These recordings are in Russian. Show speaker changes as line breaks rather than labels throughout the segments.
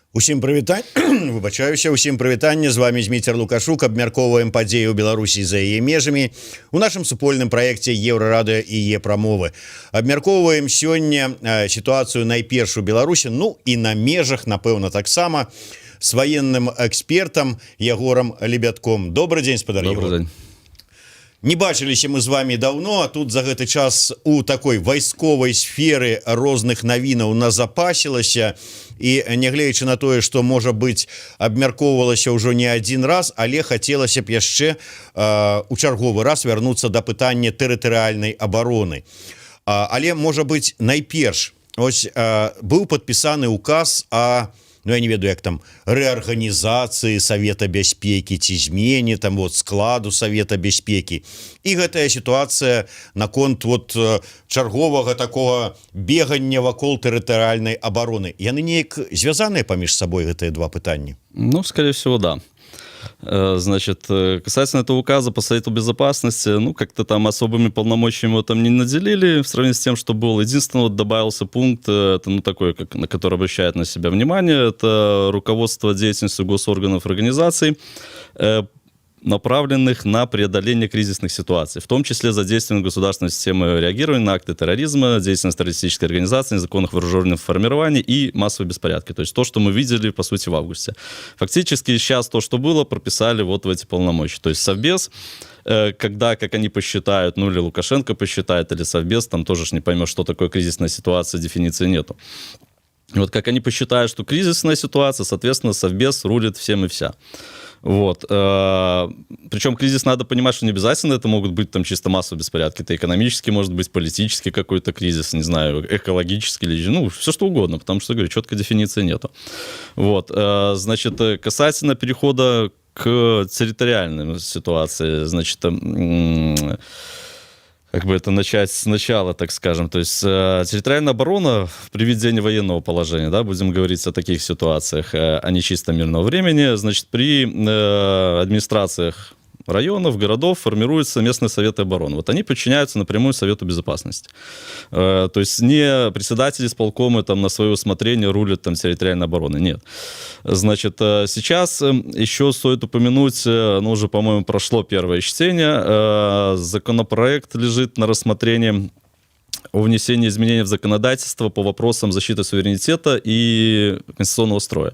Усім прывітанне выбачаюся усім прывітанне, з вами Зміцер Лукашук, абмяркоўваем падзеі ў Беларусі за яе межамі у нашым супольным праекце Еўрарадыё і Е-прамовы. Абмяркоўваем сёння сітуацыю найперш у Беларусі, ну і на межах, напэўна, таксама з ваенным экспертам Ягорам Лебядком. Добрый дзень, спадар Ягор.
Добрый дзень.
Не бачыліся мы з вами давно, а тут за гэты час у такой вайсковай сферы розных навінаў назапасілася, і нягледзячы на тое, што, можа быць, абмяркоўвалася ўжо не адзін раз, але хацелася б яшчэ у чарговы раз вярнуцца да пытання тэрытарыяльнай абароны. Але, можа быць, найперш, ось быў падпісаны указ о, ну, я не ведаю, як там, рэарганізацыі Савета бяспекі, ці змене там вот складу Савета бяспекі. І гэтая сітуацыя наконт вот чарговага такого бегання вакол тэрытарыяльнай абароны. Яны неяк звязаныя паміж сабой, гэтыя два пытанні?
Ну, скорее всего, да. Значит, касательно этого указа по Совету Безопасности, ну, как-то там особыми полномочиями его там не наделили в сравнении с тем, что был. Единственное, вот добавился пункт, это, ну, такой, как, на который обращает на себя внимание, это руководство деятельностью госорганов и организаций, направленных на преодоление кризисных ситуаций, в том числе задействование государственной системы реагирования на акты терроризма, деятельность террористической организации, незаконных вооруженных формирований и массовые беспорядки. То есть то, что мы видели, по сути, в августе. Фактически сейчас то, что было, прописали вот в эти полномочия. То есть Совбез, когда, как они посчитают, ну или Лукашенко посчитает, или Совбез, там тоже не поймешь, что такое кризисная ситуация, дефиниции нету. Вот как они посчитают, что кризисная ситуация, соответственно, Совбез рулит всем и вся. Вот. Причем кризис, надо понимать, что не обязательно это могут быть там чисто массовые беспорядки. Это экономический, может быть, политический какой-то кризис, не знаю, экологический, или, ну, все что угодно, потому что, говорю, четкой дефиниции нету. Вот. Значит, касательно перехода к территориальной ситуации, значит, как бы это начать сначала, так скажем. То есть территориальная оборона при введении военного положения, да, будем говорить о таких ситуациях, а не чисто мирного времени, значит, при администрациях районов, городов формируются местные советы обороны. Вот они подчиняются напрямую Совету Безопасности. То есть не председатели исполкома там на свое усмотрение рулят там территориальной обороной. Нет. Значит, сейчас еще стоит упомянуть, ну, уже, по-моему, прошло первое чтение, законопроект лежит на рассмотрении о внесении изменений в законодательство по вопросам защиты суверенитета и конституционного строя.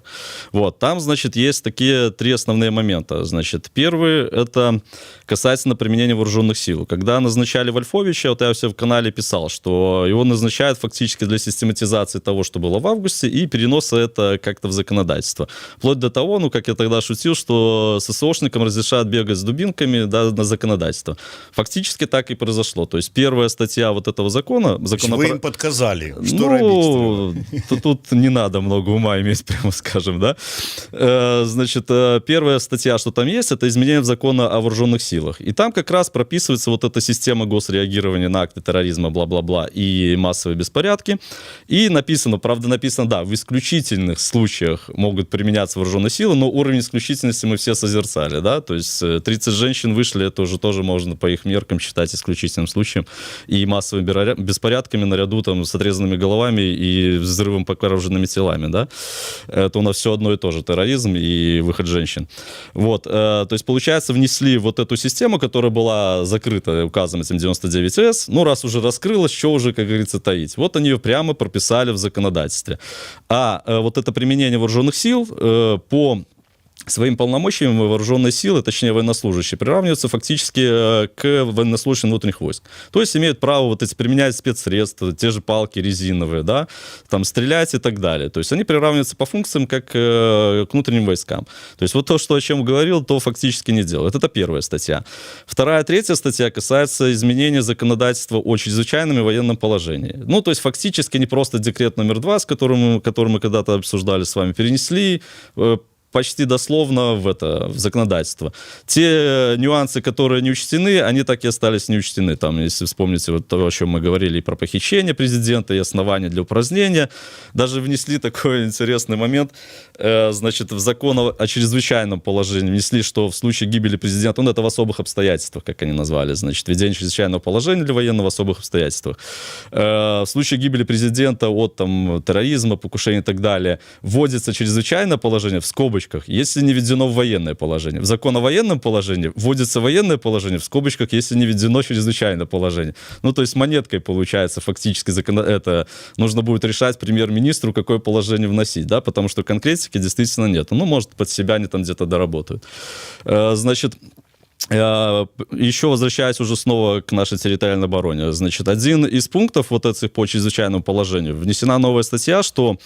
Вот. Там, значит, есть такие три основные момента. Значит, первый — это касательно применения вооруженных сил. Когда назначали Вольфовича, вот я все в канале писал, что его назначают фактически для систематизации того, что было в августе, и переноса это как-то в законодательство. Вплоть до того, ну, как я тогда шутил, что ССОшникам разрешают бегать с дубинками, да, на законодательство. Фактически так и произошло. То есть первая статья вот этого закона...
Вы им подказали, что
ну, робить? Тут не надо много ума иметь, прямо скажем, да. Значит, первая статья, что там есть, это изменение в закон о вооруженных силах. И там как раз прописывается вот эта система госреагирования на акты терроризма, бла-бла-бла, и массовые беспорядки. И написано, правда написано, да, в исключительных случаях могут применяться вооруженные силы, но уровень исключительности мы все созерцали, да. То есть 30 женщин вышли, это уже тоже можно по их меркам считать исключительным случаем. И массовыми беспорядками наряду там с отрезанными головами и взрывом покореженными телами, да. Это у нас все одно и то же, терроризм и выход женщин. Вот, то есть, получается, внесли вот эту систему, которая была закрыта указом этим 99С, ну, раз уже раскрылась, что уже, как говорится, таить. Вот они ее прямо прописали в законодательстве. А вот это применение вооруженных сил по своим полномочиями вооруженные силы, точнее военнослужащие, приравниваются фактически к военнослужащим внутренних войск. То есть имеют право вот эти применять спецсредства, те же палки резиновые, да, там стрелять и так далее. То есть они приравниваются по функциям как к внутренним войскам. То есть вот то, что, о чем говорил, то фактически не делают. Это первая статья. Вторая, третья статья касается изменения законодательства о чрезвычайном и военном положении. Ну, то есть фактически не просто декрет номер 2, который мы когда-то обсуждали с вами, перенесли, почти дословно в законодательство. Те нюансы, которые не учтены, они так и остались не учтены. Там, если вспомните вот то, о чем мы говорили, и про похищение президента, и основания для упразднения, даже внесли такой интересный момент, значит, в закон о чрезвычайном положении внесли, что в случае гибели президента, это в особых обстоятельствах, как они назвали, значит, введение чрезвычайного положения для военного в особых обстоятельствах. В случае гибели президента от там, терроризма, покушения и так далее, вводится чрезвычайное положение в скобочках, если не введено в военное положение. В закон о военном положении вводится военное положение в скобочках, если не введено чрезвычайное положение. То есть монеткой получается фактически это нужно будет решать премьер-министру, какое положение вносить, да, потому что конкретики действительно нет. Может, под себя они там где-то доработают. Значит, еще возвращаясь уже снова к нашей территориальной обороне. Значит, один из пунктов вот этих по чрезвычайному положению, внесена новая статья, что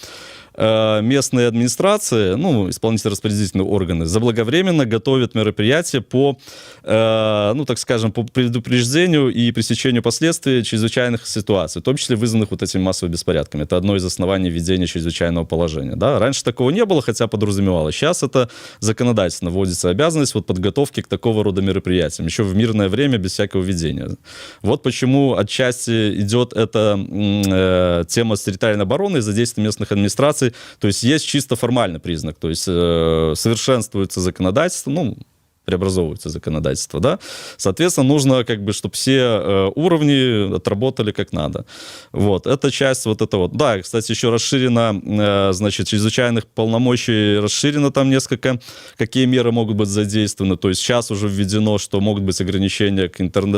местные администрации, исполнительно-распорядительные органы, заблаговременно готовят мероприятия по, так скажем, по предупреждению и пресечению последствий чрезвычайных ситуаций, в том числе вызванных вот этими массовыми беспорядками. Это одно из оснований введения чрезвычайного положения. Да? Раньше такого не было, хотя подразумевалось. Сейчас это законодательно вводится обязанность подготовки к такого рода мероприятиям, еще в мирное время, без всякого введения. Вот почему отчасти идет эта тема с территориальной обороны из-за действий местных администраций. То есть есть чисто формальный признак, то есть совершенствуется законодательство, преобразовывается законодательство, да, соответственно, нужно, чтобы все уровни отработали как надо. Вот, эта часть Да, кстати, еще расширено, значит, чрезвычайных полномочий расширено там несколько, какие меры могут быть задействованы, то есть сейчас уже введено, что могут быть ограничения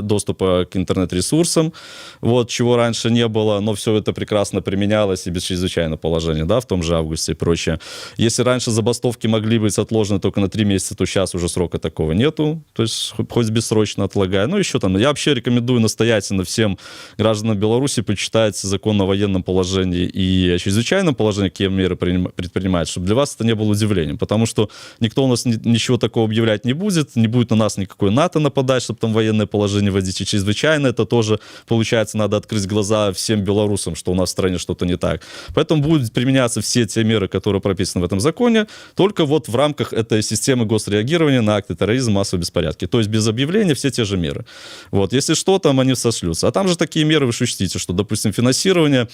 доступа к интернет-ресурсам, вот, чего раньше не было, но все это прекрасно применялось и без чрезвычайного положения, да, в том же августе и прочее. Если раньше забастовки могли быть отложены только на 3 месяца, то сейчас уже срока такого нету, то есть хоть бессрочно отлагая. Еще там, я вообще рекомендую настоятельно всем гражданам Беларуси почитать закон о военном положении и о чрезвычайном положении, какие меры предпринимать, чтобы для вас это не было удивлением, потому что никто у нас ничего такого объявлять не будет на нас никакой НАТО нападать, чтобы там военное положение вводить, и чрезвычайно это тоже, получается, надо открыть глаза всем белорусам, что у нас в стране что-то не так. Поэтому будут применяться все те меры, которые прописаны в этом законе, только вот в рамках этой системы госреагирования на акты терроризма, массовые беспорядки. То есть без объявления все те же меры. Вот. Если что, там они сошлются. А там же такие меры, вы же учтите, что, допустим, финансирование,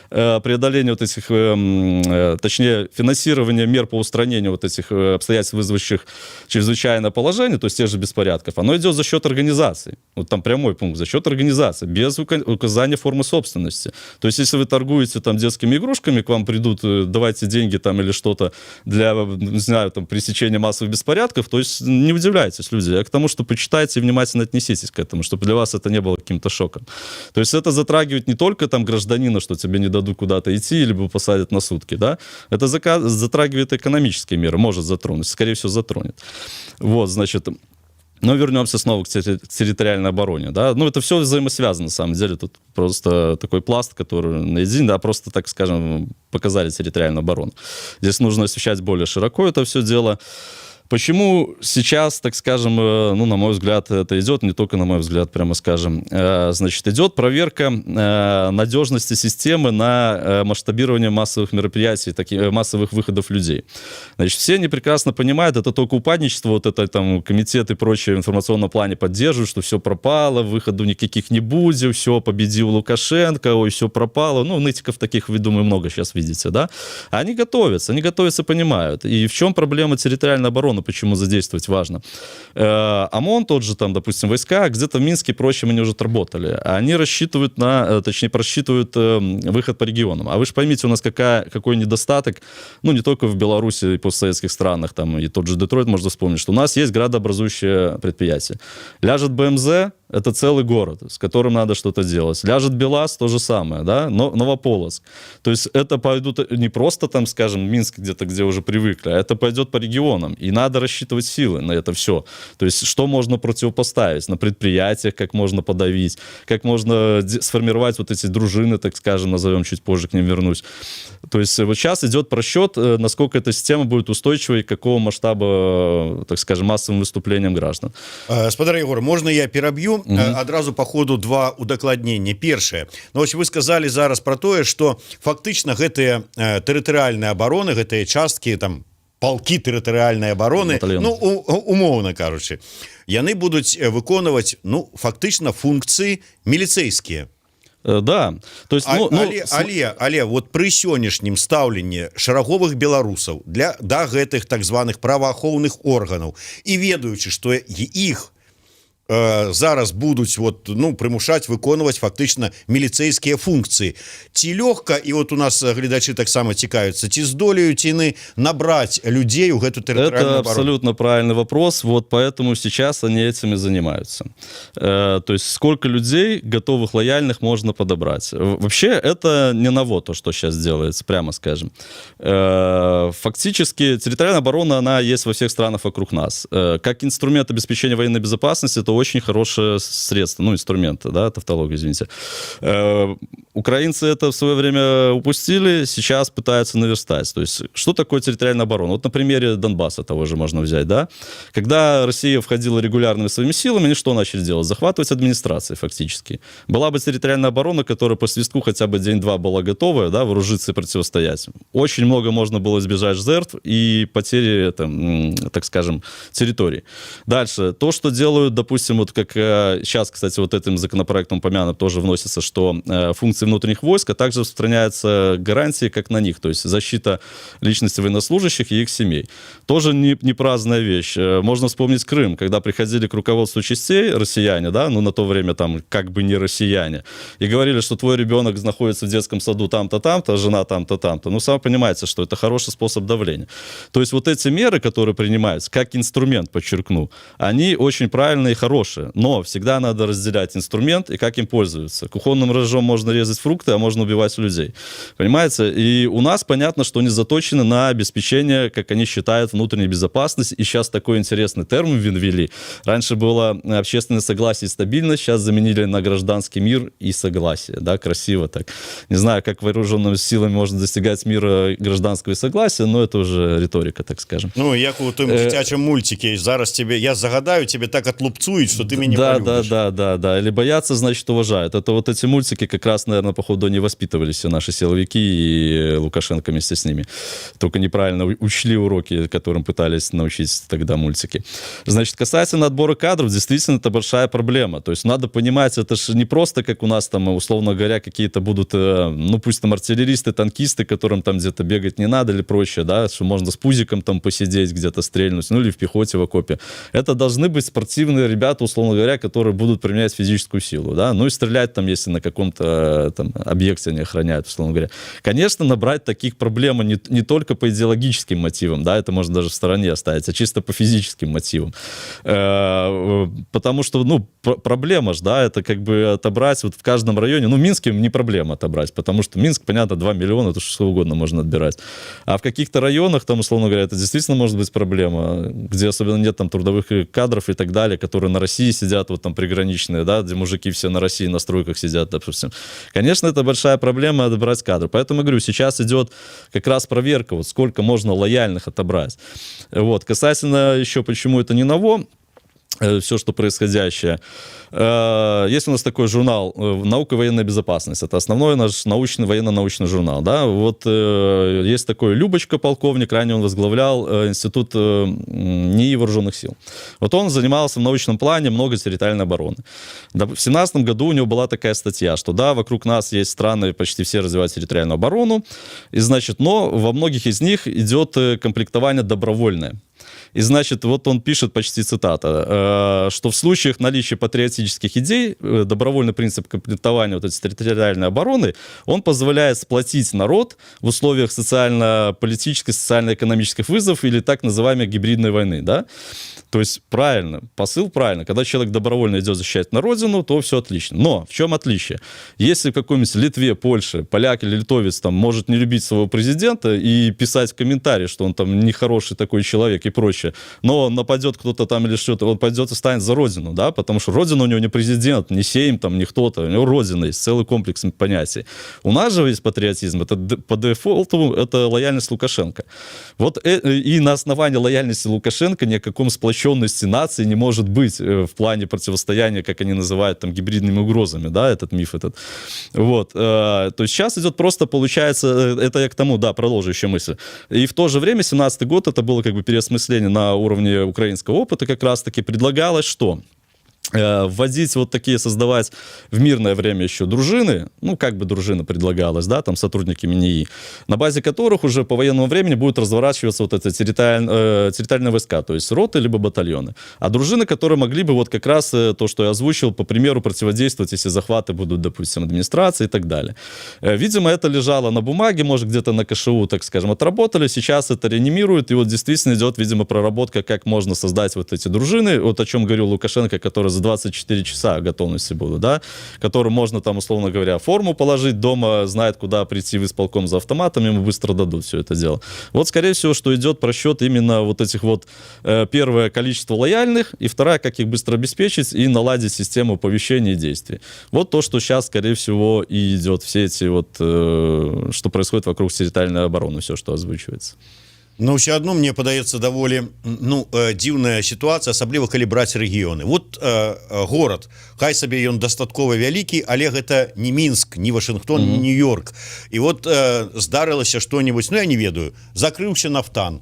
преодоление вот этих, точнее, финансирование мер по устранению вот этих обстоятельств, вызвавших чрезвычайное положение, то есть тех же беспорядков, оно идет за счет организаций. Вот там прямой пункт, за счет организации, без указания формы собственности. То есть если вы торгуете там детскими игрушками, к вам придут, давайте деньги там или что-то для, не знаю, там, пресечения массовых беспорядков, то есть не удивляйтесь, люди, а к тому, что почитайте и внимательно отнеситесь к этому, чтобы для вас это не было каким-то шоком. То есть это затрагивает не только там гражданина, что тебе не дадут куда-то идти, либо посадят на сутки, да, это затрагивает экономические меры, может затронуть, скорее всего затронет. Вот, значит, но вернемся снова к территориальной обороне, да, это все взаимосвязано, на самом деле, тут просто такой пласт, который наедине, да, просто, так скажем, показали территориальную оборону. Здесь нужно освещать более широко это все дело. Почему сейчас, так скажем, на мой взгляд, это идет, не только на мой взгляд, прямо скажем, значит, идет проверка надежности системы на масштабирование массовых мероприятий, массовых выходов людей. Значит, все они прекрасно понимают, это только упадничество, вот это там комитет и прочее в информационном плане поддерживают, что все пропало, выходу никаких не будет, все, победил Лукашенко, ой, все пропало. Нытиков таких, вы, думаю, много сейчас видите, да? Они готовятся, понимают. И в чем проблема территориальной обороны? Почему задействовать важно. ОМОН, тот же там, допустим, войска, где-то в Минске и прочем они уже отработали. Они просчитывают выход по регионам. А вы же поймите, у нас какой недостаток, не только в Беларуси и постсоветских странах, там и тот же Детройт можно вспомнить, что у нас есть градообразующее предприятие. Ляжет БМЗ, это целый город, с которым надо что-то делать. Ляжет БелАЗ, то же самое, да, Новополоцк. То есть это пойдут не просто там, скажем, Минск где-то, где уже привыкли, а это пойдет по регионам. И надо рассчитывать силы на это все. То есть что можно противопоставить на предприятиях, как можно подавить, как можно сформировать вот эти дружины, так скажем, назовем, чуть позже к ним вернусь. То есть вот сейчас идет просчет, насколько эта система будет устойчивой, какого масштаба, так скажем, массовым выступлением граждан.
Спадар Егор, можно я пераб'ю? Адразу по ходу два удакладнення. Першае, вы сказали зараз про тое, что фактычна гэтыя тэрытарыяльныя абароны, гэтыя часткі там палкі тэрытарыяльнай абароны,
Батальён.
ну умоўна кажучы, яны будуць выконваць фактычна функцыі міліцэйскія.
Да, то есть,
але вот пры сённяшнім стаўленні шараговых беларусаў да гэтых так званых праваахоўных органаў і ведаючы, што іх зараз будуць прымушаць выконваць фактычна міліцэйскія функцыі, ці лёгка, і вот у нас гледачы таксама цікавяцца, ці здолеюць яны набраць людзей у гэту тэрытарыяльную
Это
абарону?
абсолютно правильный вопрос, вот поэтому сейчас они этими занимаются. То есть сколько людей готовых, лояльных можно подобрать. Вообще это не ново, то, что сейчас делается, прямо скажем. Фактически территориальная оборона, она есть во всех странах вокруг нас. Как инструмент обеспечения военной безопасности, это очень хорошее средство, инструмент, да, тавтология, извините. Украинцы это в свое время упустили, сейчас пытаются наверстать. То есть, что такое территориальная оборона? Вот на примере Донбасса того же можно взять, да. Когда Россия входила регулярными своими силами, они что начали делать? Захватывать администрации, фактически. Была бы территориальная оборона, которая по свистку хотя бы день-два была готова, да, вооружиться и противостоять. Очень много можно было избежать жертв и потери, так скажем, территорий. Дальше. То, что делают, допустим, вот как сейчас, кстати, вот этим законопроектом упомянуто тоже вносится, что функции внутренних войск, а также распространяются гарантии как на них, то есть защита личности военнослужащих и их семей. Тоже не праздная вещь. Можно вспомнить Крым, когда приходили к руководству частей россияне, да, на то время там как бы не россияне, и говорили, что твой ребенок находится в детском саду там-то, там-то, жена там-то, там-то. Сами понимаете, что это хороший способ давления. То есть вот эти меры, которые принимаются, как инструмент, подчеркну, они очень правильные и хорошие, но всегда надо разделять инструмент и как им пользоваться. Кухонным ножом можно резать фрукты, а можно убивать людей. Понимаете? И у нас понятно, что они заточены на обеспечение, как они считают, внутренней безопасности. И сейчас такой интересный термин ввели. Раньше было общественное согласие и стабильность, сейчас заменили на гражданский мир и согласие. Да, красиво так. Не знаю, как вооруженными силами можно достигать мира гражданского и согласия, но это уже риторика, так скажем.
Як у тым дзіцячым мультике, зараз я загадаю, тебе так отлупцують, что ты меня полюбишь.
Да. Или боятся, значит, уважают. Это вот эти мультики как раз, наверное, походу, не воспитывались все наши силовики и Лукашенко вместе с ними. Только неправильно учли уроки, которым пытались научить тогда мультики. Значит, касательно отбора кадров, действительно, это большая проблема. То есть надо понимать, это же не просто, как у нас там, условно говоря, какие-то будут, пусть там артиллеристы, танкисты, которым там где-то бегать не надо или прочее, да, что можно с пузиком там посидеть, где-то стрельнуть, или в пехоте в окопе. Это должны быть спортивные ребята, условно говоря, которые будут применять физическую силу, да, и стрелять там, если на каком-то там объекте они охраняют, условно говоря. Конечно, набрать таких проблем не только по идеологическим мотивам, да, это можно даже в стороне оставить, а чисто по физическим мотивам. Потому что, проблема же, да, это как бы отобрать вот в каждом районе, Минске не проблема отобрать, потому что Минск, понятно, 2 миллиона, это что угодно можно отбирать. А в каких-то районах, там, условно говоря, это действительно может быть проблема, где особенно нет там трудовых кадров и так далее, которые на России сидят, вот там приграничные, да, где мужики все на России на стройках сидят, допустим. Конечно, это большая проблема отобрать кадры. Поэтому, говорю, сейчас идет как раз проверка, вот сколько можно лояльных отобрать. Вот. Касательно еще, почему это не ново, все, что происходящее. Есть у нас такой журнал «Наука и военная безопасность». Это основной наш военно-научный журнал. Да? Вот есть такой Любочка, полковник, ранее он возглавлял Институт НИИ вооруженных сил. Вот он занимался в научном плане много территориальной обороны. В 2017 году у него была такая статья, что да, вокруг нас есть страны, почти все развивают территориальную оборону, и, значит, но во многих из них идет комплектование добровольное. И, значит, вот он пишет, почти цитата, что в случаях наличия патриотических идей добровольный принцип комплектования вот этой территориальной обороны, он позволяет сплотить народ в условиях социально-политических, социально-экономических вызовов или так называемой гибридной войны, да? То есть правильно, посыл правильно. Когда человек добровольно идет защищать на родину, то все отлично. Но в чем отличие? Если в какой-нибудь Литве, Польше, поляк или литовец там может не любить своего президента и писать в комментарии, что он там нехороший такой человек и прочее, проще. Но нападет кто-то там или что-то, он пойдет и станет за родину, да, потому что родина у него не президент, не Сейм, там, не кто-то, у него родина есть, целый комплекс понятий. У нас же есть патриотизм, это по дефолту, это лояльность Лукашенко. Вот и на основании лояльности Лукашенко ни о каком сплоченности нации не может быть в плане противостояния, как они называют, там, гибридными угрозами, да, этот миф этот. Вот. То есть сейчас идет просто, получается, это я к тому, да, продолжу еще мысль. И в то же время, 17-й год, это было как бы переосмысление на уровне украинского опыта, как раз-таки предлагалось, что вводить вот такие, создавать в мирное время еще дружины, ну, как бы дружина предлагалась, да, там сотрудники МИНИИ, на базе которых уже по военному времени будут разворачиваться вот эти территориальные войска, то есть роты либо батальоны. А дружины, которые могли бы вот как раз то, что я озвучил, по примеру, противодействовать, если захваты будут, допустим, администрации и так далее. Видимо, это лежало на бумаге, может, где-то на КШУ, так скажем, отработали, сейчас это реанимируют, и вот действительно идет, видимо, проработка, как можно создать вот эти дружины, вот о чем говорил Лукашенко, который за 24 часа готовности будут, да, которым можно там, условно говоря, форму положить дома, знает, куда прийти в исполком за автоматом, ему быстро дадут все это дело. Вот, скорее всего, что идет просчет именно вот этих вот, первое, количество лояльных, и второе, как их быстро обеспечить и наладить систему оповещения и действий. Вот то, что сейчас, скорее всего, и идет, все эти вот, что происходит вокруг территориальной обороны, все, что озвучивается.
Но ўсё адно мне падаецца даволі дзіўная сітуацыя, асабліва калі браць рэгіёны. Вот горад, хай сабе ён дастаткова вялікі, але гэта не Мінск, не Вашынгтон, не Нью-Йорк. І вот здарылася што-нибудь, ну я не ведаю, закрыўся нафтан.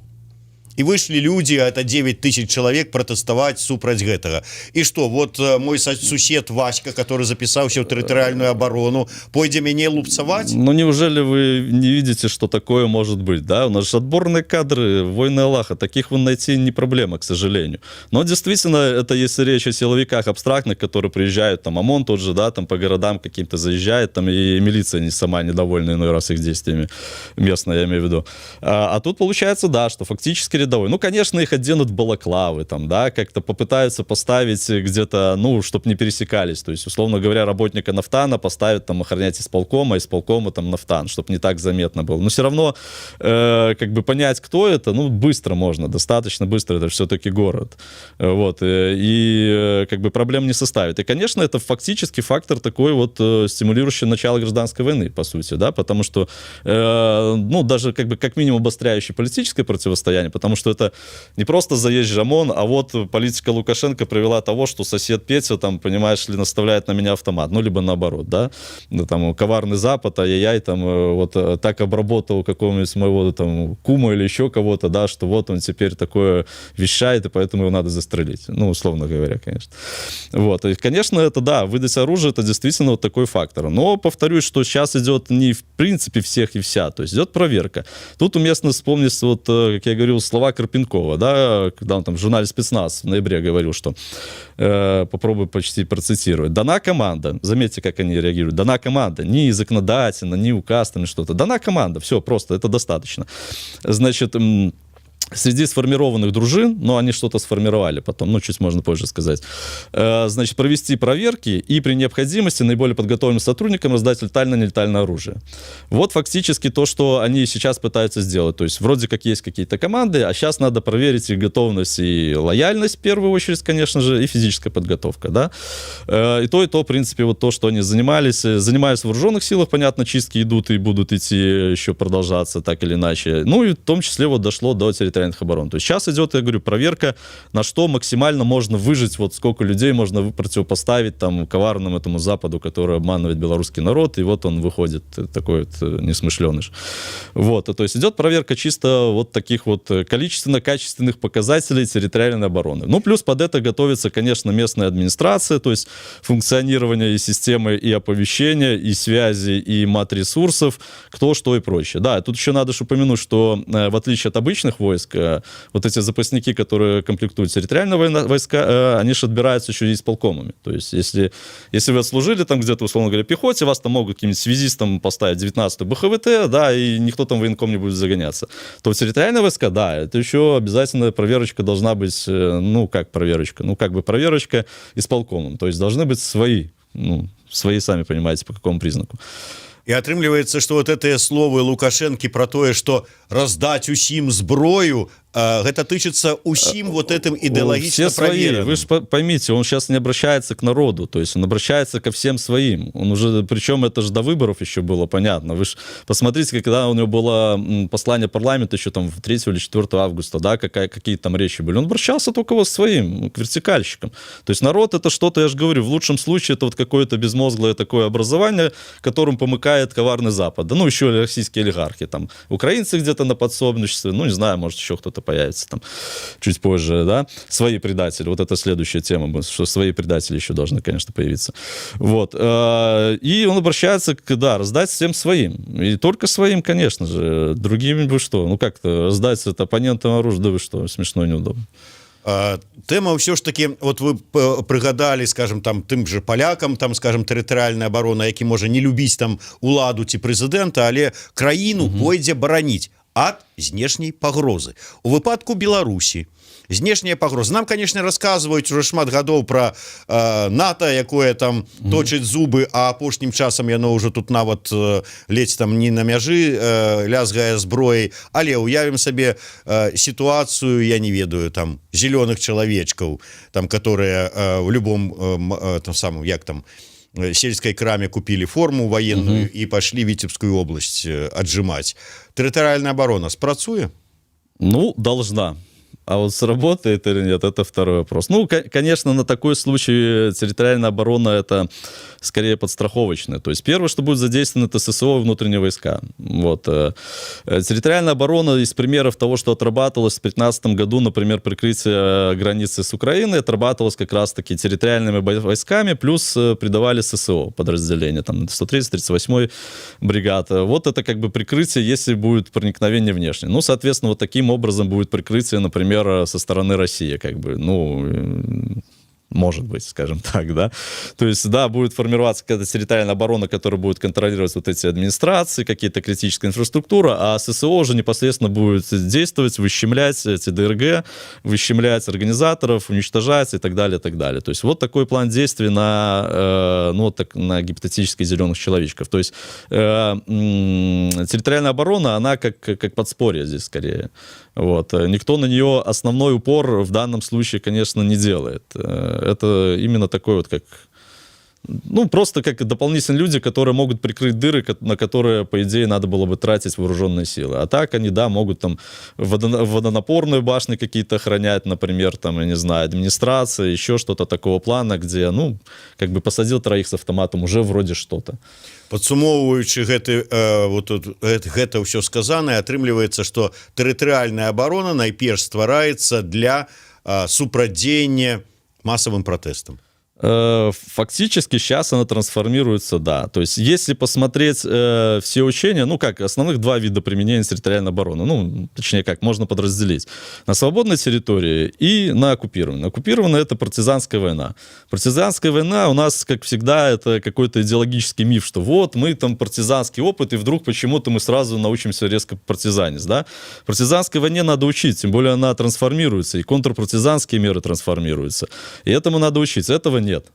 И вышли люди, а это 9 тысяч человек, протестовать супраць гэтага. И что, вот мой сусед Васька, который записался в территориальную оборону, пойдет меня лупцевать?
Ну, неужели вы не видите, что такое может быть, да? У нас же отборные кадры, войны Аллаха, таких вы найти не проблема, к сожалению. Но действительно, это если речь о силовиках абстрактных, которые приезжают, там, ОМОН тот же, да, там, по городам каким-то заезжает, там, и милиция не сама недовольна иной раз их действиями, местная, я имею в виду. А тут получается, да, что фактически рядовой. Ну, конечно, их оденут в балаклавы, там, да, как-то попытаются поставить где-то, ну, чтобы не пересекались. То есть, условно говоря, работника нафтана поставят там охранять исполкома там нафтан, чтобы не так заметно было. Но все равно, как бы понять, кто это, ну, быстро можно, достаточно быстро, это все-таки город. Вот, и как бы проблем не составит. И, конечно, это фактически фактор такой вот стимулирующий начало гражданской войны, по сути, да, потому что, ну, даже как бы как минимум обостряющий политическое противостояние, потому что это не просто заезжий ОМОН, а вот политика Лукашенко привела того, что сосед Петя, там, понимаешь ли, наставляет на меня автомат, ну, либо наоборот, да, ну, там, коварный Запад, ай-яй-яй, там, вот так обработал какого-нибудь моего, там, кума или еще кого-то, да, что вот он теперь такое вещает, и поэтому его надо застрелить, ну, условно говоря, конечно. Вот, и, конечно, это, да, выдать оружие, это действительно вот такой фактор, но, повторюсь, что сейчас идет не в принципе всех и вся, то есть идет проверка. Тут уместно вспомнить, вот, как я говорил, слова Карпенкова, да, когда он там в журнале «Спецназ» в ноябре говорил, что, попробую почти процитировать, дана команда, заметьте, как они реагируют, дана команда, не законодательно, не указ, там, что-то, дана команда, все, просто, это достаточно. Значит, среди сформированных дружин, но они что-то сформировали потом, ну, чуть можно позже сказать, значит, провести проверки и при необходимости наиболее подготовленным сотрудникам раздать летально-нелетальное оружие. Вот фактически то, что они сейчас пытаются сделать. То есть вроде как есть какие-то команды, а сейчас надо проверить их готовность и лояльность, в первую очередь, конечно же, и физическая подготовка, да. И то, в принципе, вот то, что они занимаются в вооруженных силах, понятно, чистки идут и будут идти еще продолжаться так или иначе. Ну, и в том числе вот дошло до территориальных оборон. То есть сейчас идет, я говорю, проверка, на что максимально можно выжить, вот сколько людей можно противопоставить там коварному этому Западу, который обманывает белорусский народ, и вот он выходит такой вот несмышленыш. Вот, то есть идет проверка чисто вот таких вот количественно-качественных показателей территориальной обороны. Ну, плюс под это готовится, конечно, местная администрация, то есть функционирование и системы и оповещения, и связи, и мат-ресурсов, кто, что и прочее. Да, тут еще надо упомянуть, что в отличие от обычных войск, вот эти запасники, которые комплектуют территориальные войска, они же отбираются еще и исполкомами. То есть, если вы отслужили там где-то, условно говоря, пехоте, вас там могут каким-нибудь связистом поставить 19-ю БХВТ, да, и никто там военком не будет загоняться. То в территориальные войска, да, это еще обязательно проверочка должна быть, ну, как проверочка? Ну, как бы проверочка исполкомом. То есть, должны быть свои, ну, свои, сами понимаете, по какому признаку.
И атрымліваецца, што вот гэтыя словы Лукашэнкі пра тое, што раздаць усім зброю, гэта тычыцца усім вот этим ідэалагічна
все свои.
проверенным.
Вы же поймите, он сейчас не обращается к народу, то есть он обращается ко всем своим. Он уже, причем это же до выборов еще было понятно. Вы же посмотрите, когда у него было послание парламента еще там 3 или 4 августа, да, какие там речи были. Он обращался только вот к своим, к вертикальщикам. То есть народ это что-то, я же говорю, в лучшем случае это вот какое-то безмозглое такое образование, которым помыкает коварный Запад. Да, ну, еще российские олигархи, там, украинцы где-то на подсобничестве, ну, не знаю, может, еще кто-то появится там чуть позже, да, свои предатели, вот это следующая тема, что свои предатели еще должны, конечно, появиться. Вот, и он обращается да, раздать всем своим, и только своим, конечно же, другим вы что, ну, как-то раздать это оппонентам оружие, да вы что, смешно и неудобно.
Тэма ўсё ж таки, вот вы прыгадалі, скажем, там тым же палякам, там, скажем, тэрытарыяльная абарона, які можа не любіць там уладу ці прэзідэнта, але краіну пойдзе бараніць ад знешняй пагрозы. У выпадку Беларусі знешняя пагроза. Нам, конечно, рассказываюць уже шмат гадоў про НАТО, якое там точыць зубы, а апошнім часам яно ўжо тут нават ледзь там не на мяжы лязгае зброяй, але уявім сабе сітуацыю, я не ведаю, там зелёных чалавечкаў, там которые в любом там самом, як там, сельской краме купили форму военную и пошли Витебскую область отжимать. Территориальная оборона спрацуе?
Ну, должна. А вот сработает или нет, это второй вопрос. Ну, конечно, на такой случай территориальная оборона – это скорее подстраховочная. То есть первое, что будет задействовано, это ССО и внутренние войска. Вот. Территориальная оборона из примеров того, что отрабатывалось в 2015 году, например, прикрытие границы с Украиной, отрабатывалось как раз-таки территориальными войсками, плюс придавали ССО подразделения, там 130-38 бригад. Вот это как бы прикрытие, если будет проникновение внешнее. Ну, соответственно, вот таким образом будет прикрытие, например, со стороны России, как бы, ну, может быть, скажем так, да. То есть, да, будет формироваться какая-то территориальная оборона, которая будет контролировать вот эти администрации, какие-то критическая инфраструктура, а ССО уже непосредственно будет действовать, выщемлять эти ДРГ, выщемлять организаторов, уничтожать и так далее, и так далее. То есть, вот такой план действий на, ну, так, на гипотетически зеленых человечков. То есть, территориальная оборона, она как подспорье здесь скорее. Вот. Никто на нее основной упор в данном случае, конечно, не делает. Это именно такой вот как... Ну, просто как дополнительные люди, которые могут прикрыть дыры, на которые, по идее, надо было бы тратить вооруженные силы. А так они, да, могут там водонапорные башни какие-то охранять, например, там, я не знаю, администрация, еще что-то такого плана, где, ну, как бы посадил троих с автоматом, уже вроде что-то.
Падсумоўваючы гэта ўсё сказанае, атрымліваецца, што тэрытарыяльная абарона найперш ствараецца для супрадзеяння массовым протестам.
Фактически сейчас она трансформируется, да. То есть, если посмотреть все учения, ну как, основных два вида применения территориальной обороны, ну, точнее как, можно подразделить. На свободной территории и на оккупированной. Оккупированная — это партизанская война. Партизанская война у нас, как всегда, это какой-то идеологический миф, что вот мы там партизанский опыт, и вдруг почему-то мы сразу научимся резко партизанить, да. Партизанской войне надо учить, тем более она трансформируется, и контрпартизанские меры трансформируются. И этому надо учиться. Этого нет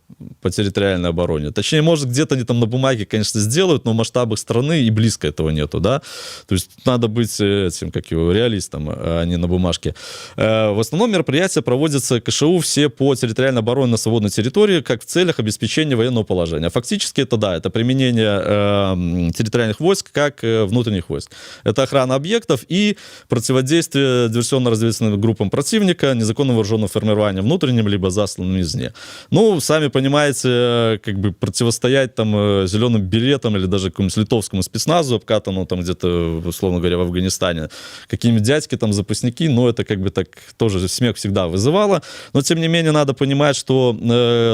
по территориальной обороне. Точнее, может, где-то они там на бумаге, конечно, сделают, но в масштабах страны и близко этого нету, да. То есть надо быть этим, как его, реалистом, а не на бумажке. В основном мероприятия проводятся КШУ все по территориальной обороне на свободной территории, как в целях обеспечения военного положения. А фактически это, да, это применение территориальных войск как внутренних войск. Это охрана объектов и противодействие диверсионно-разведывательным группам противника, незаконным вооруженным формированием внутренним, либо засланным извне. Ну, сами понимаете, как бы противостоять там зеленым беретам или даже какому-нибудь литовскому спецназу, обкатанному там где-то, условно говоря, в Афганистане, какие-нибудь дядьки там, запасники, ну, это как бы так тоже смех всегда вызывало. Но, тем не менее, надо понимать, что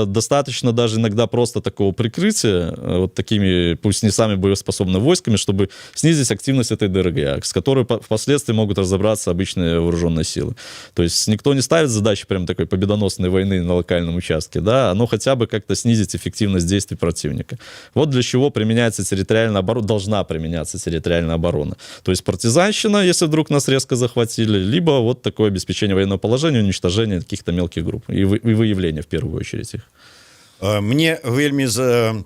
достаточно даже иногда просто такого прикрытия вот такими, пусть не самыми боеспособными войсками, чтобы снизить активность этой ДРГ, с которой впоследствии могут разобраться обычные вооруженные силы. То есть никто не ставит задачи прям такой победоносной войны на локальном участке, да, но хотя бы как-то снизить эффективность действий противника. Вот для чего применяется территориальная оборона, должна применяться территориальная оборона. То есть партизанщина, если вдруг нас резко захватили, либо вот такое обеспечение военного положения, уничтожение каких-то мелких групп и выявление в первую очередь их.
Мне вельмі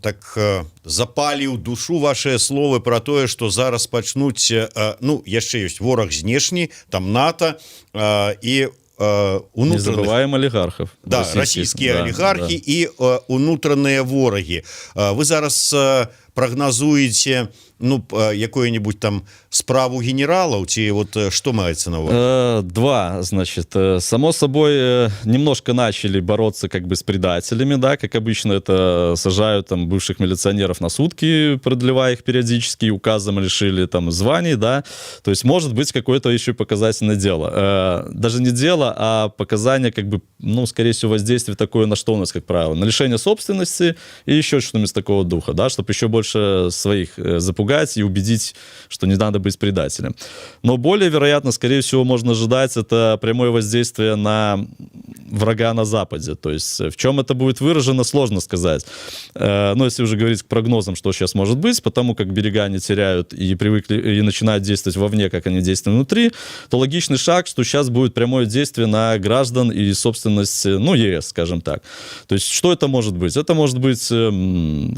так запаліў душу ваши словы про тое, что зараз пачнуць, ну яшчэ ёсць вораг знешні, там НАТО і
не забываем олигархов,
да, российские олигархи и унутранные вораги. Вы зараз прогнозуете, ну, якую-нибудь там справу генералов, ці вот что маецца на увазі?
Два, значит, само собой, немножко начали бороться как бы с предателями, да, как обычно это сажают там бывших милиционеров на сутки, продлевая их периодически, указом лишили там званий, да, то есть может быть какое-то еще показательное дело. Даже не дело, а показание как бы, ну, скорее всего, воздействие такое на что у нас, как правило, на лишение собственности и еще что-нибудь из такого духа, да, чтобы еще больше своих запугать и убедить, что не надо быть предателем. Но более вероятно, скорее всего, можно ожидать это прямое воздействие на врага на Западе. То есть в чем это будет выражено, сложно сказать. Но если уже говорить к прогнозам, что сейчас может быть, потому как берега не теряют и привыкли и начинают действовать вовне, как они действуют внутри, то логичный шаг, что сейчас будет прямое действие на граждан и собственность, ну, ЕС, скажем так. То есть что это может быть? Это может быть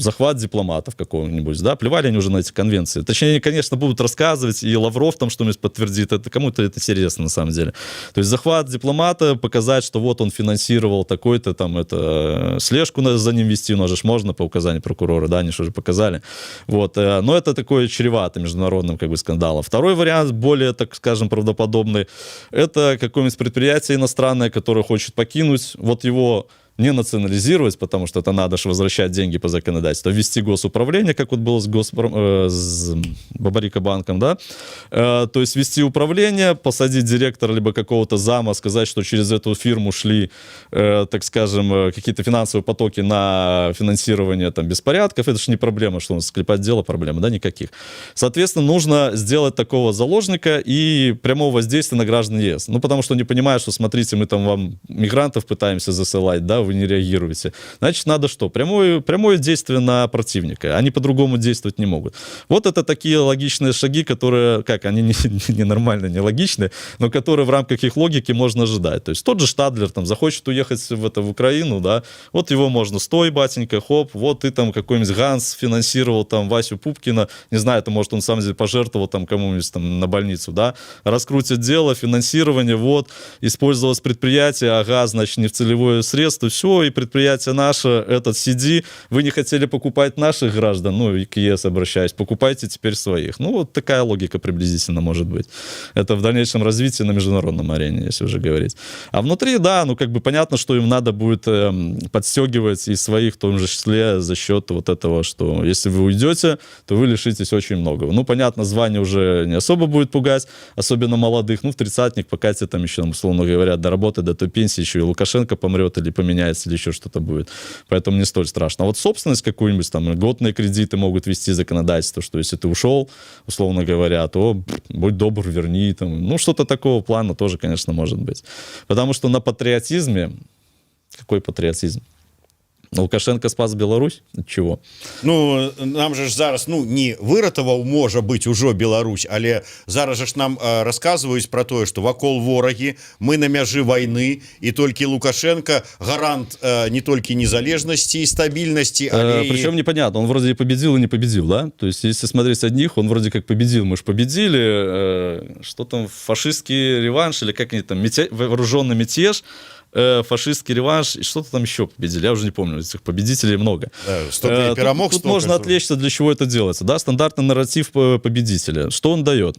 захват дипломатов какого-нибудь, да, плевали они уже на эти конвенции. Точнее, они, конечно, будут рассказывать, и Лавров там что-нибудь подтвердит, это кому-то это интересно на самом деле. То есть захват дипломата, показать, что вот он финансировал такой-то там, это слежку за ним вести, но же можно по указанию прокурора, да, они что же показали. Вот, но это такое чревато международным как бы скандалом. Второй вариант, более, так скажем, правдоподобный, это какое-нибудь предприятие иностранное, которое хочет покинуть, вот его не национализировать, потому что это надо же возвращать деньги по законодательству, ввести госуправление, как вот было с Бабарика банком, да, то есть ввести управление, посадить директора либо какого-то зама, сказать, что через эту фирму шли, так скажем, какие-то финансовые потоки на финансирование там беспорядков, это же не проблема, что у нас склепать дело, проблемы, да, никаких. Соответственно, нужно сделать такого заложника и прямого воздействия на граждан ЕС, ну, потому что они понимают, что, смотрите, мы там вам мигрантов пытаемся засылать, да, вы не реагируете. Значит, надо что? Прямое действие на противника. Они по-другому действовать не могут. Вот это такие логичные шаги, которые, как, они не нормально, не логичные, но которые в рамках их логики можно ожидать. То есть тот же Штадлер там захочет уехать в Украину, да, вот его можно, стой, батенька, хоп, вот ты там какой-нибудь Ганс финансировал там Васю Пупкина, не знаю, это может он сам здесь пожертвовал там кому-нибудь там на больницу, да, раскрутит дело, финансирование, вот, использовалось предприятие, ага, значит, не в целевое средство, все, и предприятие наше, этот CD, вы не хотели покупать наших граждан, ну, и к ЕС обращаюсь, покупайте теперь своих. Ну, вот такая логика приблизительно может быть. Это в дальнейшем развитии на международном арене, если уже говорить. А внутри, да, ну, как бы понятно, что им надо будет подстегивать и своих в том же числе за счет вот этого, что если вы уйдете, то вы лишитесь очень многого. Ну, понятно, звание уже не особо будет пугать, особенно молодых, ну, в тридцатник, пока тебе там еще, условно говоря, доработать до той пенсии, еще и Лукашенко помрет или поменяется, или еще что-то будет. Поэтому не столь страшно. А вот собственность какую-нибудь, там, льготные кредиты могут ввести законодательство, что если ты ушел, условно говоря, то будь добр, верни. Там, ну, что-то такого плана тоже, конечно, может быть. Потому что на патриотизме... Какой патриотизм? Лукашенко спас Беларусь? От чего?
Ну, нам же ж зараз, ну, не выратаваў, можа быць, ужо Беларусь, але зараз же ж нам расказваюць про тое, что вакол ворагі, мы на мяжы войны, и толькі Лукашенко гарант не толькі незалежности и стабильности, але...
Причем непонятно, он вроде и победил, и не победил, да? То есть, если смотреть одних, он вроде как победил, мы же победили, что там, фашистский реванш, или как они там, вооруженный мятеж, фашистский реванш, и что-то там еще победили, я уже не помню, этих победителей много.
Да,
тут можно отвлечься, для чего это делается. Да? Стандартный нарратив победителя. Что он дает?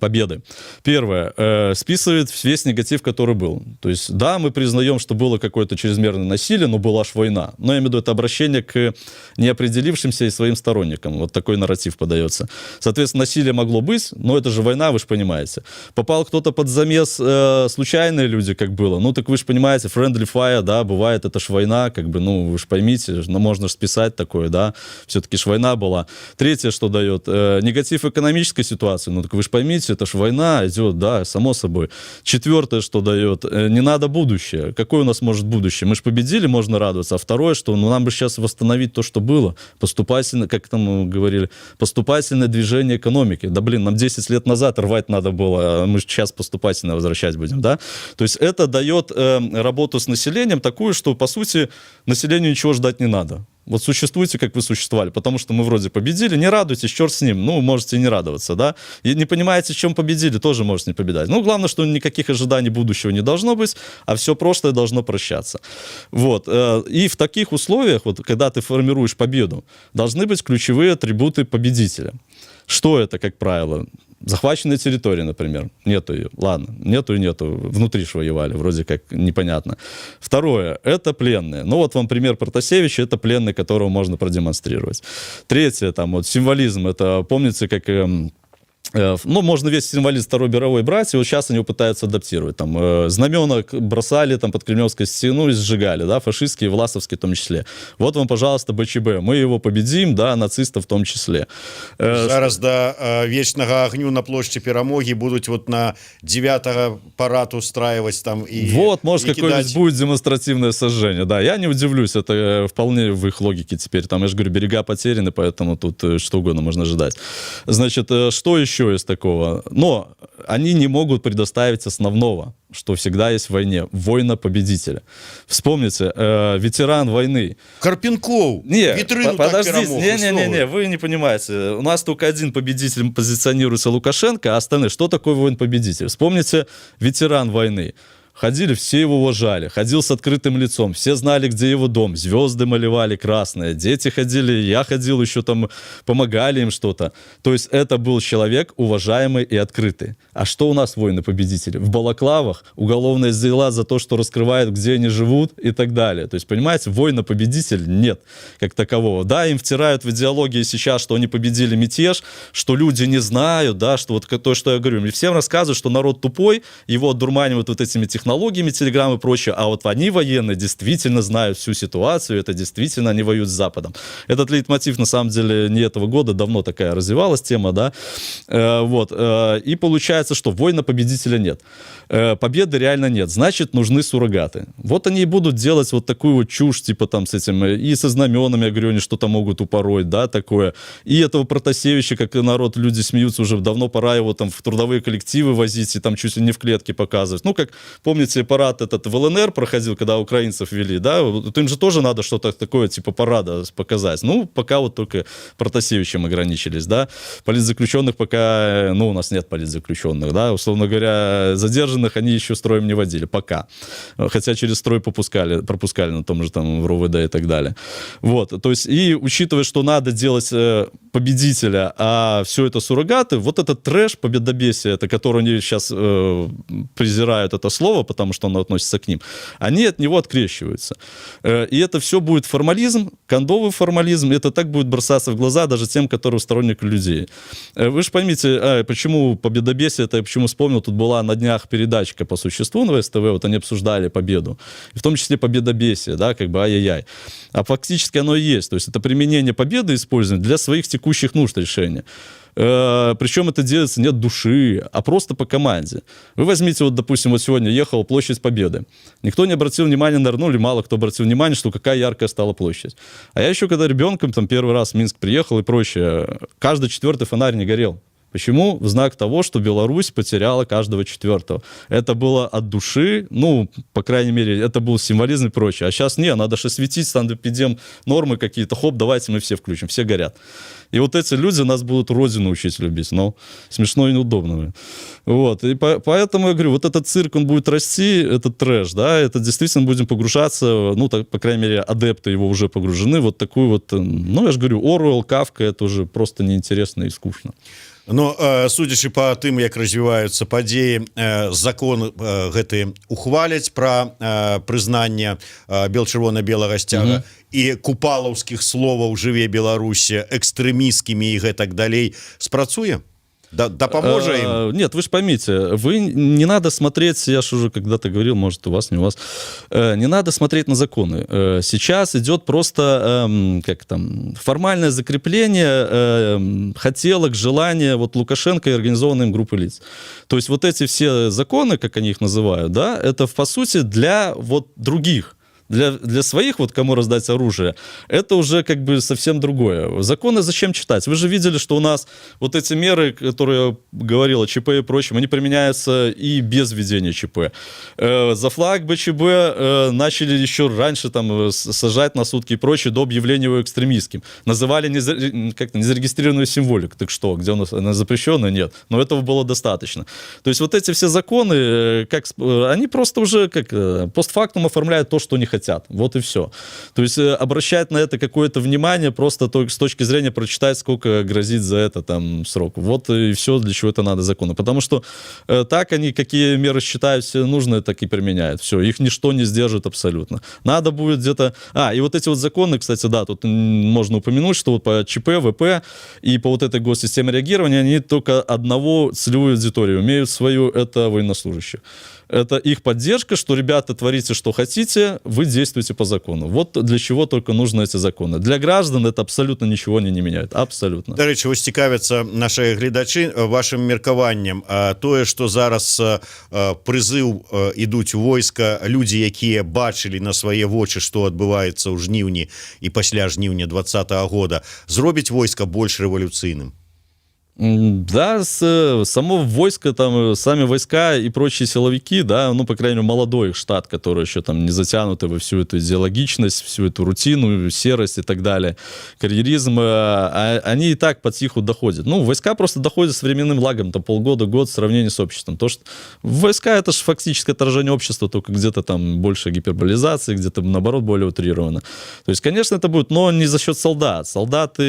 Победы. Первое. Списывает весь негатив, который был. То есть, да, мы признаем, что было какое-то чрезмерное насилие, но была ж война. Но я имею в виду это обращение к неопределившимся и своим сторонникам. Вот такой нарратив подается. Соответственно, насилие могло быть, но это же война, вы же понимаете. Попал кто-то под замес, случайные люди, как было. Ну, так вы же понимаете, friendly fire, да, бывает, это ж война, как бы, ну, вы же поймите, ну, можно же списать такое, да, все-таки ж война была. Третье, что дает, негатив экономической ситуации, ну, так вы же поймите, живите, это ж война идет, да, само собой. Четвертое, что дает, не надо будущее. Какое у нас может будущее? Мы же победили, можно радоваться. А второе, что нам бы сейчас восстановить то, что было. Поступательно, как там говорили, поступательное движение экономики. Да блин, нам 10 лет назад рвать надо было, а мы сейчас поступательно возвращать будем, да? То есть это дает работу с населением такую, что, по сути, населению ничего ждать не надо. Вот существуйте, как вы существовали, потому что мы вроде победили, не радуйтесь, черт с ним, ну, можете и не радоваться, да, и не понимаете, в чем победили, тоже можете не победить. Ну, главное, что никаких ожиданий будущего не должно быть, а все прошлое должно прощаться. Вот, и в таких условиях, вот, когда ты формируешь победу, должны быть ключевые атрибуты победителя. Что это, как правило? Захваченная территория, например. Нету ее. Ладно, нету и нету. Внутри ж воевали, вроде как непонятно. Второе, это пленные. Ну вот вам пример Протасевича, это пленный, которого можно продемонстрировать. Третье, там вот символизм, это помните, как... Ну, можно весь символизм Второй мировой брать, и вот сейчас они его пытаются адаптировать. Там знамена бросали там, под Кремлевской стену и сжигали, да, фашистские, власовские в том числе. Вот вам, пожалуйста, БЧБ. Мы его победим, да, нацистов в том числе.
Зараз до вечного огню на площади Перамоги будут вот на 9-го парад устраивать там и
вот, может,
и
какое-нибудь
кидать...
будет демонстративное сожжение. Да, я не удивлюсь, это вполне в их логике теперь. Там, я же говорю, берега потеряны, поэтому тут что угодно можно ожидать. Значит, что еще из такого? Но они не могут предоставить основного, что всегда есть в войне. Война победителя. Вспомните, ветеран войны.
Карпенков.
Не,
Витрину
подождите,
так перемог.
не, вы не понимаете. У нас только один победитель позиционируется Лукашенко, а остальные, что такое воин-победитель? Вспомните, ветеран войны. Ходили, все его уважали, ходил с открытым лицом, все знали, где его дом, звезды малевали красные, дети ходили, я ходил еще там, помогали им что-то. То есть это был человек уважаемый и открытый. А что у нас воины-победители? В балаклавах уголовные дела за то, что раскрывают, где они живут и так далее. То есть, понимаете, воина-победитель нет как такового. Да, им втирают в идеологии сейчас, что они победили мятеж, что люди не знают, да, что вот то, что я говорю. Мне всем рассказывают, что народ тупой, его одурманивают вот этими технологиями, телеграм и прочее, а вот они, военные, действительно знают всю ситуацию, это действительно они воюют с Западом. Этот лейтмотив, на самом деле, не этого года, давно такая развивалась тема, да, вот, и получается, что воина-победителя нет. Победы реально нет, значит, нужны суррогаты. Вот они и будут делать вот такую вот чушь, типа там с этим, и со знаменами, я говорю, они что-то могут упороть, да, такое. И этого Протасевича, как и народ, люди смеются, уже давно пора его там в трудовые коллективы возить и там чуть ли не в клетке показывать. Ну, как, помните, парад этот в ЛНР проходил, когда украинцев вели, да, вот им же тоже надо что-то такое, типа парада показать. Ну, пока вот только Протасевичем ограничились, да. Политзаключенных пока, ну, у нас нет политзаключенных, да, условно говоря, задержанных они еще строем не водили, пока. Хотя через строй пропускали на том же там в РОВД и так далее. Вот, то есть, и учитывая, что надо делать победителя, а все это суррогаты, вот этот трэш, победобесие, это которое они сейчас презирают это слово, потому что оно относится к ним, они от него открещиваются. И это все будет формализм, кондовый формализм, и это так будет бросаться в глаза даже тем, которые сторонники людей. Вы же поймите, почему победобесие, это я почему вспомнил, тут была на днях передачка по существу на СТВ, вот они обсуждали победу, и в том числе победобесие, да, как бы ай-яй-яй. А фактически оно и есть, то есть это применение победы использовать для своих текущих нужд решения. Причем это делается не от души, а просто по команде. Вы возьмите, вот, допустим, вот сегодня ехал Площадь Победы. Никто не обратил внимания, наверное, или мало кто обратил внимание, что какая яркая стала площадь. А я еще, когда ребенком, там, первый раз в Минск приехал и прочее, каждый четвертый фонарь не горел. Почему? В знак того, что Беларусь потеряла каждого четвертого. Это было от души, ну, по крайней мере, это был символизм и прочее. А сейчас не, надо же светить, стандартизм, нормы какие-то, хоп, давайте мы все включим, все горят. И вот эти люди нас будут родину учить любить, но смешно и неудобно. Вот, и поэтому я говорю, вот этот цирк, он будет расти, этот трэш, да, это действительно будем погружаться, ну, так, по крайней мере, адепты его уже погружены, вот такую вот, ну, я же говорю, Оруэлл, Кафка, это уже просто неинтересно и скучно.
Но судзячы по тым, як развіваюцца падзеі, закон гэты ухваляць пра прызнанне бел-чырвона-белага сцяга і купалаўскіх словаў «Жыве Беларусі» экстрэмісцкімі і гэтак далей, спрацуе? Допоможет им?
Нет, вы же поймите, не надо смотреть, я же уже когда-то говорил, может, у вас, не у вас, не надо смотреть на законы. Сейчас идет просто формальное закрепление хотелок, желания вот Лукашенко и организованной им группы лиц. То есть вот эти все законы, как они их называют, да, это, по сути, для вот других. Для своих, вот кому раздать оружие, это уже как бы совсем другое. Законы зачем читать? Вы же видели, что у нас вот эти меры, которые я говорил о ЧП и прочем, они применяются и без введения ЧП. За флаг БЧБ начали еще раньше там сажать на сутки и прочее до объявления его экстремистским. Называли незарегистрированную символику. Так что, где у нас она запрещенная? Нет. Но этого было достаточно. То есть вот эти все законы, они просто уже постфактум оформляют то, что они хотят. Вот и все. То есть обращать на это какое-то внимание просто только с точки зрения прочитать, сколько грозит за это там срок. Вот и все, для чего это надо законы. Потому что так они, какие меры считают все нужные, так и применяют. Все, их ничто не сдержит абсолютно. Надо будет где-то... и вот эти вот законы, кстати, да, тут можно упомянуть, что вот по ЧП, ВП и по вот этой госсистеме реагирования, они только одного целевую аудиторию имеют свою, это военнослужащих. Это их поддержка, что, ребята, творите, что хотите, вы действуете по закону. Вот для чего только нужны эти законы. Для граждан это абсолютно ничего не меняет. Абсолютно.
До речі, ось цікавяться наші глядачі вашим міркаванням. Тое, што зараз прызыў ідуць у войска людзі, якія бачылі на свае вочы, што адбываецца ў жніўні і пасля жніўня 2020 года, зробіць войска больш рэвалюцыйным?
Да, само войско, там, сами войска и прочие силовики, да, ну, по крайней мере, молодой их штат, который еще там не затянуты во всю эту идеологичность, всю эту рутину, серость и так далее, карьеризм, они и так потиху доходят. Ну, войска просто доходят с временным лагом, там, полгода, год в сравнении с обществом. То, что войска — это же фактически отражение общества, только где-то там больше гиперболизации, где-то, наоборот, более утрировано. То есть, конечно, это будет, но не за счет солдат. Солдаты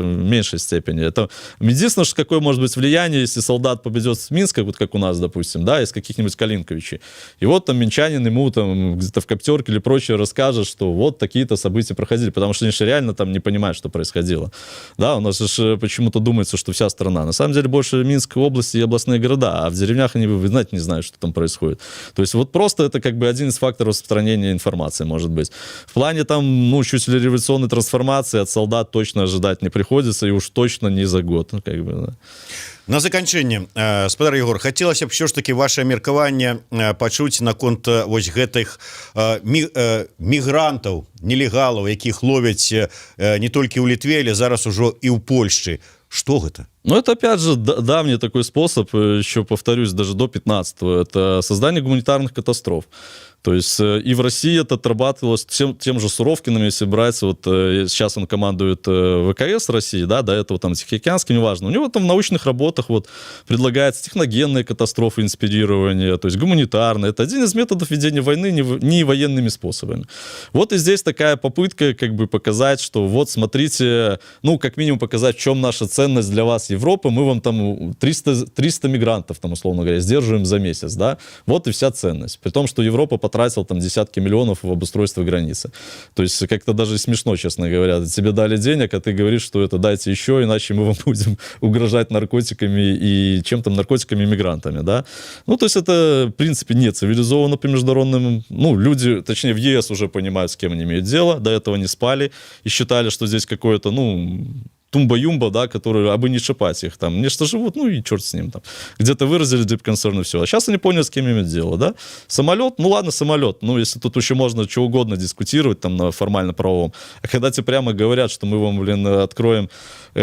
в меньшей степени. Это единственное, что какое может быть влияние, если солдат победит с Минска, вот как у нас, допустим, да, из каких-нибудь Калинковичей. И вот там минчанин ему там где-то в Коптерке или прочее расскажет, что вот такие-то события проходили, потому что они же реально там не понимают, что происходило. Да, у нас же почему-то думается, что вся страна. На самом деле больше Минской области и областные города, а в деревнях они, вы знаете, не знают, что там происходит. То есть вот просто это как бы один из факторов распространения информации, может быть. В плане там, ну, чуть ли революционной трансформации от солдат точно ожидать не приходится, и уж точно не за год. Ну, как бы, да.
На заканчэнне, спадар Егор, хацелася б ўсё ж таки ваше меркаванне пачуць наконт вось гэтых мігрантаў, нелегалаў, якіх ловяць не толькі ў Літве, але зараз ужо і ў Польшчы. Что это?
Ну, это, опять же, давний такой способ, еще, повторюсь, даже до 15-го, это создание гуманитарных катастроф. То есть и в России это отрабатывалось тем же Суровкиным, если брать, вот сейчас он командует ВКС России, да, до этого там Тихоокеанским, неважно. У него там в научных работах вот предлагается техногенные катастрофы, инспирирование, то есть гуманитарные. Это один из методов ведения войны не военными способами. Вот и здесь такая попытка как бы показать, что вот смотрите, ну, как минимум показать, в чем наша ценность для вас, Европы. Мы вам там 300 мигрантов, там, условно говоря, сдерживаем за месяц, да. Вот и вся ценность. При том, что Европа потратил там десятки миллионов в обустройство границы. То есть как-то даже смешно, честно говоря. Тебе дали денег, а ты говоришь, что это дайте еще, иначе мы вам будем угрожать наркотиками и чем там наркотиками и мигрантами, да. Ну, то есть это, в принципе, не цивилизованно по международным... Ну, люди, точнее, в ЕС уже понимают, с кем они имеют дело, до этого не спали и считали, что здесь какое-то, ну... тумба-юмба, да, которые, абы не шипать их там, нечто живут, ну и черт с ним там. Где-то выразили дип-концерн и все. А сейчас они поняли, с кем имеют дело, да. Самолет, ну ладно, самолет, ну если тут еще можно чего угодно дискутировать там на формально-правовом, а когда тебе прямо говорят, что мы вам, блин, откроем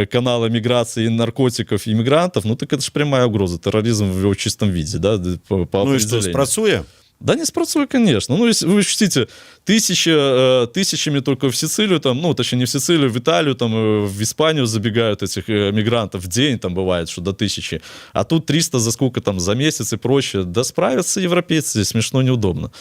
каналы миграции наркотиков и мигрантов, ну так это же прямая угроза, терроризм в его чистом виде, да, по
ну и что, спрацуе?
Да не спрацует, конечно. Ну, если вы учтите, тысячами только в Сицилию, там, ну, точнее, не в Сицилию, в Италию, там, в Испанию забегают этих мигрантов в день, там, бывает, что до 1000. А тут 300 за сколько там, за месяц и прочее. Да справятся европейцы, здесь смешно, неудобно.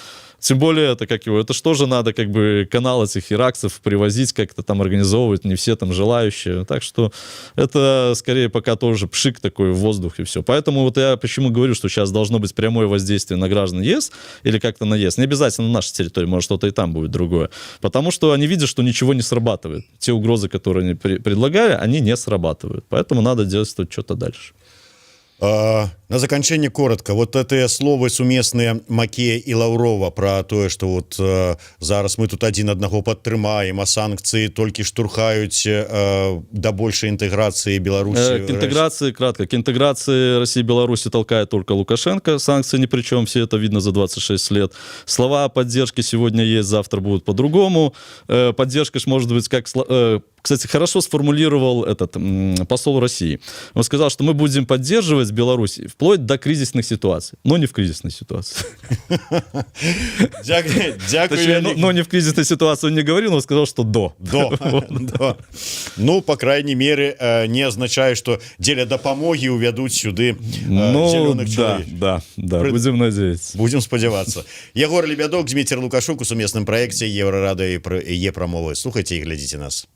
Тем более, это что же надо, как бы, канал этих иракцев привозить, как-то там организовывать, не все там желающие. Так что это, скорее, пока тоже пшик такой в воздух и все. Поэтому вот я почему говорю, что сейчас должно быть прямое воздействие на граждан ЕС или как-то на ЕС. Не обязательно на нашей территории, может, что-то и там будет другое. Потому что они видят, что ничего не срабатывает. Те угрозы, которые они предлагали, они не срабатывают. Поэтому надо действовать что-то дальше.
На заканчэнне коротко, вот гэтыя словы сумесныя Макея і Лаўрова про тое, что вот зараз мы тут адзін аднаго падтрымаем, а санкцыі толькі штурхаюць да большай інтэграцыі Беларусі.
К интеграции, кратко, к интеграции России и Беларуси толкает только Лукашенко, санкции ни при чем, все это видно за 26 лет. Слова о поддержке сегодня есть, завтра будут по-другому. Поддержка ж может быть как... Кстати, хорошо сформулировал этот посол России. Он сказал, что мы будем поддерживать Беларусь вплоть до кризисных ситуаций, но не в кризисной ситуации.
Дякую.
Но не в кризисной ситуации он не говорил, но сказал, что до.
До. Ну, по крайней мере, не означает, что дзеля дапамогі увядуць сюды зеленых чалавек.
Да, будем надеяться.
Будем спадзявацца. Егор Лебядок, Дмитрий Лукашук у сумесным праекце Еврорадио и Е-прамовы. Слухайте и глядите нас.